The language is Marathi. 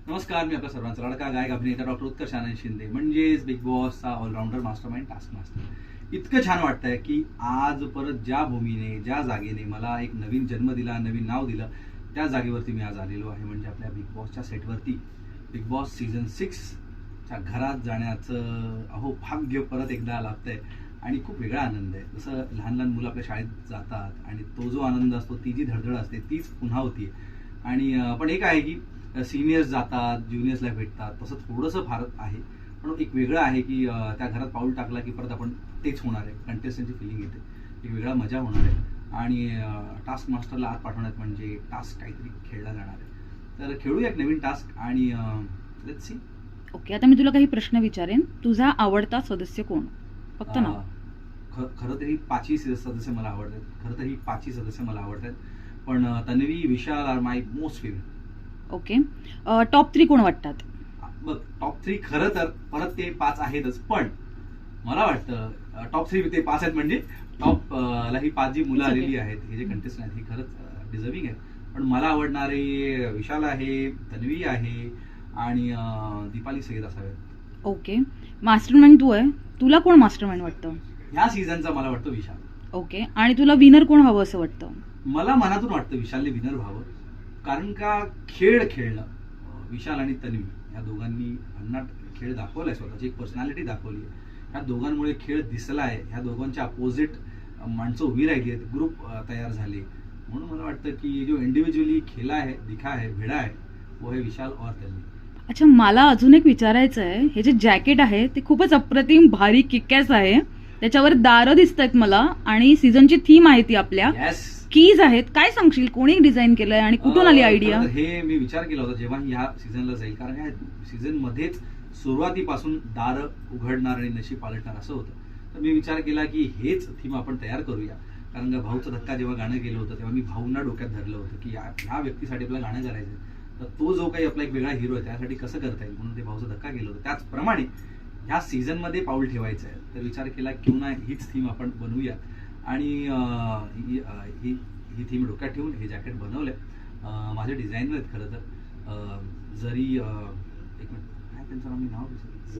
नमस्कार, मी आपल्या सर्वांचा लाडका गायक अभिनेता डॉक्टर उत्कर्ष आनंद शिंदे, म्हणजेच बिग बॉसचा ऑलराऊंडर मास्टरमाइंड टास्क मास्टर. इतकं छान वाटतंय की आज परत ज्या भूमीने, ज्या जागेने मला एक नवीन जन्म दिला, नवीन नाव दिलं, त्या जागेवरती मी आज आलेलो आहे. म्हणजे आपल्या बिग बॉसच्या सेटवरती. बिग बॉस सीझन 6च्या घरात जाण्याचं भाग्य परत एकदा लाभतंय आणि खूप वेगळा आनंद आहे. जसं लहान लहान मुलं आपल्या शाळेत जातात आणि तो जो आनंद असतो, ती जी धडधड असते, तीच पुन्हा होतीये. आणि पण एक आहे की सिनियर्स जातात, ज्युनियर्सला भेटतात, तसं थोडंसं फार आहे. पण एक वेगळं आहे की त्या घरात पाऊल टाकला की परत आपण तेच होणार आहे. कंटेस्टंटची फिलिंग येते, एक वेगळा मजा होणार आहे. आणि टास्क मास्टरला आत पाठवण्यात म्हणजे टास्क काहीतरी खेळला जाणार आहे. तर खेळूया एक नवीन टास्क आणि लेट्स सी. ओके, आता मी तुला काही प्रश्न विचारेन. तुझा आवडता सदस्य कोण? फक्त नाव. खरं तर ही पाचही सदस्य मला आवडतात. मला आवडतात. पण तन्वी, विशाल आर माय मोस्ट फेवरेट. ओके, टॉप 3 कोण वाटतात? बघ, टॉप 3 खरं तर परत ते 5 आहेतच, पण मला वाटतं टॉप 3 ते 5 आहेत. म्हणजे टॉप ला ही 5 जी मुलं आलेली आहेत, हे जे कंटेस्टंट आहेत, ही खरंच डिझर्विंग आहेत. पण मला आवडणारे विशाल आहे, तन्वी आहे आणि दीपाली सय्यद असावेत. ओके, मास्टरमाइंड तू आहे. तुला कोण मास्टरमाइंड वाटतं? ह्या सीझनचा मला वाटतं विशाल. ओके, आणि तुला विनर कोण हवं असं वाटतं? मला मनातून वाटतं विशालने विनर व्हावं. कारण का खेळ खेळणं, विशाल आणि तन्वी या दोघांनी भन्नाट खेळ दाखवलाय, स्वतःची एक पर्सनॅलिटी दाखवली आहे. ह्या दोघांमुळे खेळ दिसलाय. ह्या दोघांच्या अपोजिट माणसं उभी राहिली आहेत, ग्रुप तयार झाले. म्हणून मला वाटतं की जो इंडिव्हिज्युअली खेळा है, दिखा है, भिड़ा है, वो है विशाल और तन्वी. अच्छा, मला अजून एक विचारायचं आहे. हे जे जॅकेट आहे ते खूपच अप्रतिम, भारी, किक्कॅस आहे. त्याच्यावर दारं दिसत आहेत मला, आणि सीझनची थीम आहे ती आपल्या कीज आहेत. काय सांगशील, कोणी डिझाईन केलंय आणि कुठून आली आयडिया? हे मी विचार केला होता जेव्हा ह्या सीझनला जाईल, कारण ह्या सीझन मध्येच सुरुवातीपासून दार उघडणार आणि नशीब पालटणार असं होतं. तर मी विचार केला की हेच थीम आपण तयार करूया. कारण का भाऊचा धक्का जेव्हा गाणं गेलं होतं, तेव्हा मी भाऊंना डोक्यात धरलं होतं की ह्या व्यक्तीसाठी आपल्याला गाणं करायचं, तर तो जो काही आपला एक वेगळा हिरो आहे त्यासाठी कसं करता येईल, म्हणून ते भाऊचा धक्का गेलं होतं. त्याचप्रमाणे ह्या सीझन मध्ये पाऊल ठेवायचं आहे. तर विचार केला क्यों ना हीच थीम आपण बनवूया. आणि ही थीम डोक्यात ठेवून हे जॅकेट बनवलंय. माझे डिझाईनर आहेत खरं तर. जरी एक मिनिट, काय त्यांचं नाव, मी नाव विसरलो.